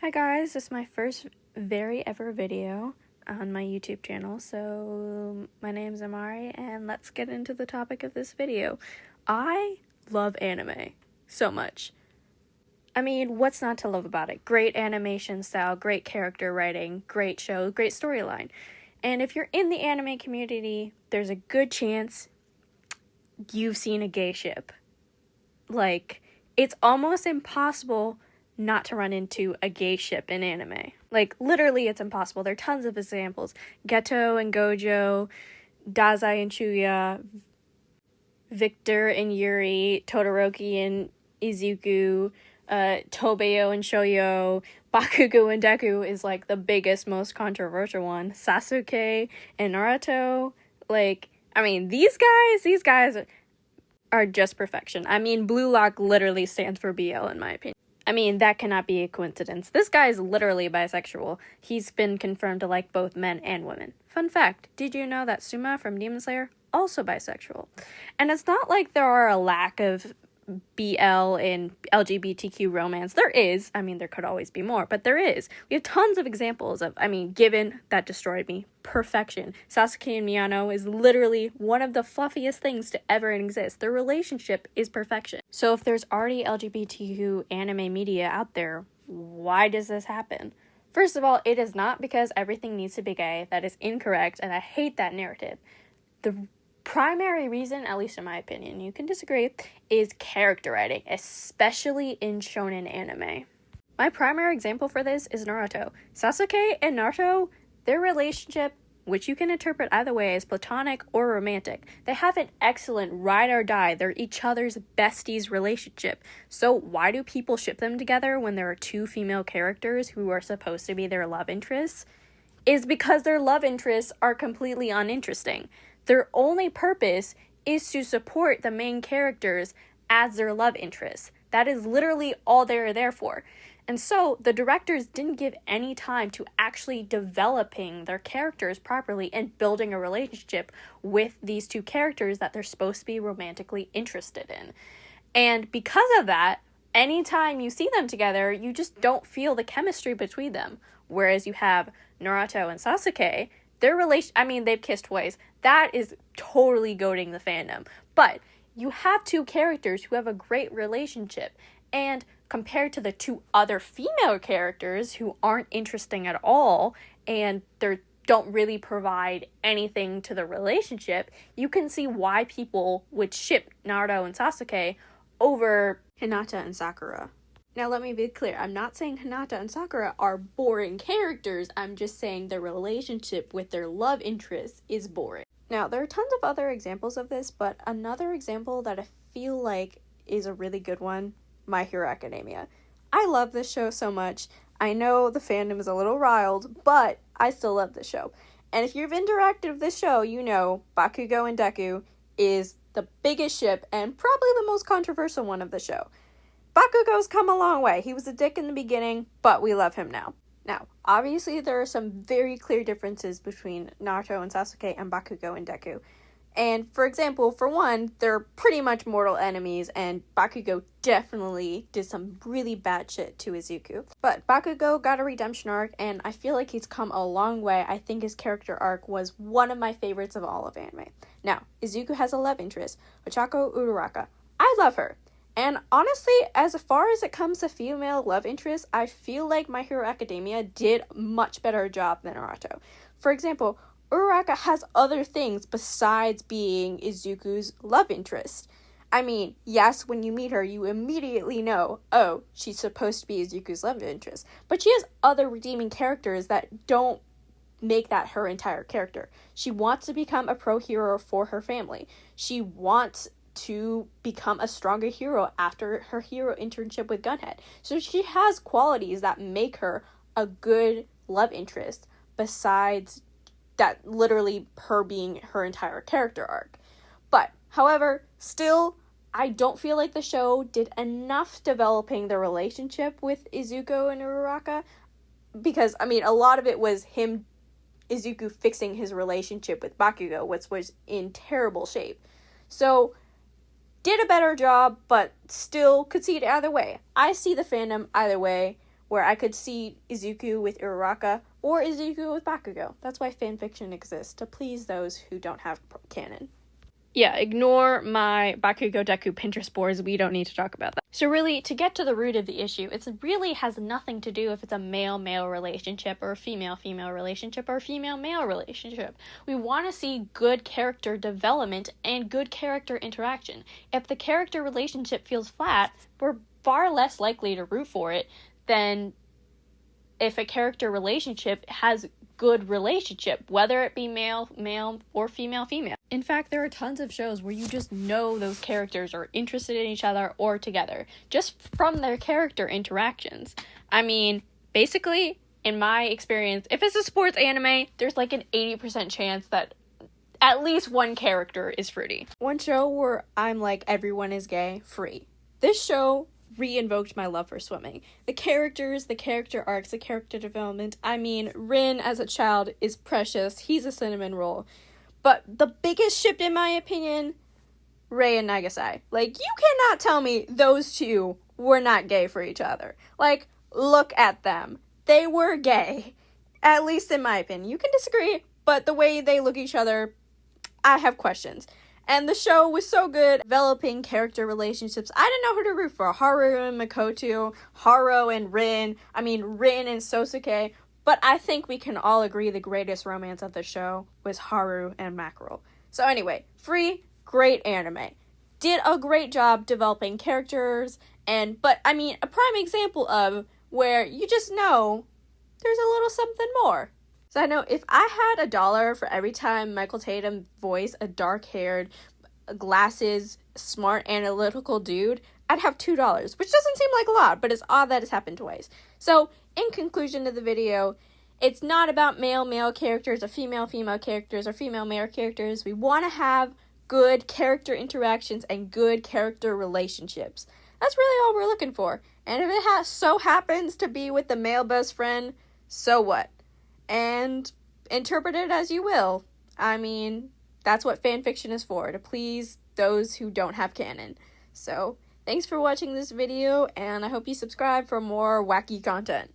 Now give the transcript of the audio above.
Hi guys, this is my first very ever video on my YouTube channel. So my name's Amari and let's get into the topic of this video. I love anime so much. I mean, what's not to love about it? Great animation style, great character writing, great show, great storyline. And if you're in the anime community, there's a good chance you've seen a gay ship. Like, it's almost impossible not to run into a gay ship in anime. Like, literally, it's impossible. There are tons of examples. Geto and Gojo, Dazai and Chuya, Victor and Yuri, Todoroki and Izuku, Tobeo and Shoyo, Bakugo and Deku is, like, the biggest, most controversial one. Sasuke and Naruto. Like, I mean, these guys are just perfection. I mean, Blue Lock literally stands for BL in my opinion. I mean, that cannot be a coincidence. This guy is literally bisexual. He's been confirmed to like both men and women. Fun fact, did you know that Suma from Demon Slayer, also bisexual? And it's not like there are a lack of BL and LGBTQ romance. There is. I mean, there could always be more, but there is. We have tons of examples of, I mean, Given, that destroyed me, perfection. Sasuke and Miyano is literally one of the fluffiest things to ever exist. Their relationship is perfection. So if there's already LGBTQ anime media out there, why does this happen? First of all, it is not because everything needs to be gay. That is incorrect, and I hate that narrative. The primary reason, at least in my opinion, you can disagree, is character writing, especially in shonen anime. My primary example for this is Naruto. Sasuke and Naruto, their relationship, which you can interpret either way as platonic or romantic, they have an excellent ride or die, they're each other's besties relationship. So why do people ship them together when there are two female characters who are supposed to be their love interests? Is because their love interests are completely uninteresting. Their only purpose is to support the main characters as their love interests. That is literally all they're there for. And so the directors didn't give any time to actually developing their characters properly and building a relationship with these two characters that they're supposed to be romantically interested in. And because of that, anytime you see them together, you just don't feel the chemistry between them. Whereas you have Naruto and Sasuke, their relation, I mean, they've kissed twice. That is totally goating the fandom. But you have two characters who have a great relationship. And compared to the two other female characters who aren't interesting at all, and they don't really provide anything to the relationship, you can see why people would ship Naruto and Sasuke over Hinata and Sakura. Now, let me be clear. I'm not saying Hinata and Sakura are boring characters. I'm just saying their relationship with their love interest is boring. Now, there are tons of other examples of this, but another example that I feel like is a really good one, My Hero Academia. I love this show so much. I know the fandom is a little riled, but I still love this show. And if you've interacted with this show, you know Bakugo and Deku is the biggest ship and probably the most controversial one of the show. Bakugo's come a long way. He was a dick in the beginning, but we love him now. Now, obviously, there are some very clear differences between Naruto and Sasuke and Bakugo and Deku. And, for example, for one, they're pretty much mortal enemies, and Bakugo definitely did some really bad shit to Izuku. But Bakugo got a redemption arc, and I feel like he's come a long way. I think his character arc was one of my favorites of all of anime. Now, Izuku has a love interest, Ochako Uraraka. I love her. And honestly, as far as it comes to female love interests, I feel like My Hero Academia did a much better job than Naruto. For example, Uraraka has other things besides being Izuku's love interest. I mean, yes, when you meet her, you immediately know, oh, she's supposed to be Izuku's love interest. But she has other redeeming characters that don't make that her entire character. She wants to become a pro hero for her family. She wants to become a stronger hero after her hero internship with Gunhead. So she has qualities that make her a good love interest besides that literally her being her entire character arc. But, however, still, I don't feel like the show did enough developing the relationship with Izuku and Uraraka because, I mean, a lot of it was Izuku fixing his relationship with Bakugo, which was in terrible shape. So, did a better job, but still could see it either way. I see the fandom either way. where I could see Izuku with Uraraka or Izuku with Bakugo. That's why fanfiction exists, to please those who don't have canon. Yeah, ignore my Bakugo Deku Pinterest boards. We don't need to talk about that. So really, to get to the root of the issue, it really has nothing to do if it's a male-male relationship or a female-female relationship or a female-male relationship. We want to see good character development and good character interaction. If the character relationship feels flat, we're far less likely to root for it than if a character relationship has good relationship, whether it be male or female. In fact, there are tons of shows where you just know those characters are interested in each other or together just from their character interactions. I mean, basically, in my experience, if it's a sports anime, there's like an 80% chance that at least one character is fruity. One show where I'm like, everyone is gay, Free. This show re-invoked my love for swimming. The characters, the character arcs, the character development. I mean, Rin as a child is precious. He's a cinnamon roll. But the biggest ship, in my opinion, Rei and Nagasai. Like, you cannot tell me those two were not gay for each other. Like, look at them. They were gay. At least in my opinion. You can disagree, but the way they look at each other, I have questions. And the show was so good, developing character relationships. I didn't know who to root for. Haru and Makoto, Haro and Rin, Rin and Sosuke. But I think we can all agree the greatest romance of the show was Haru and Mackerel. So anyway, Free, great anime. Did a great job developing characters, but a prime example of where you just know there's a little something more. So I know if I had $1 for every time Michael Tatum voiced a dark-haired, glasses, smart, analytical dude, I'd have $2, which doesn't seem like a lot, but it's odd that it's happened twice. So, in conclusion of the video, it's not about male-male characters or female-female characters or female-male characters. We want to have good character interactions and good character relationships. That's really all we're looking for. And if it so happens to be with the male best friend, so what? And interpret it as you will. That's what fanfiction is for, to please those who don't have canon. So, thanks for watching this video, and I hope you subscribe for more wacky content.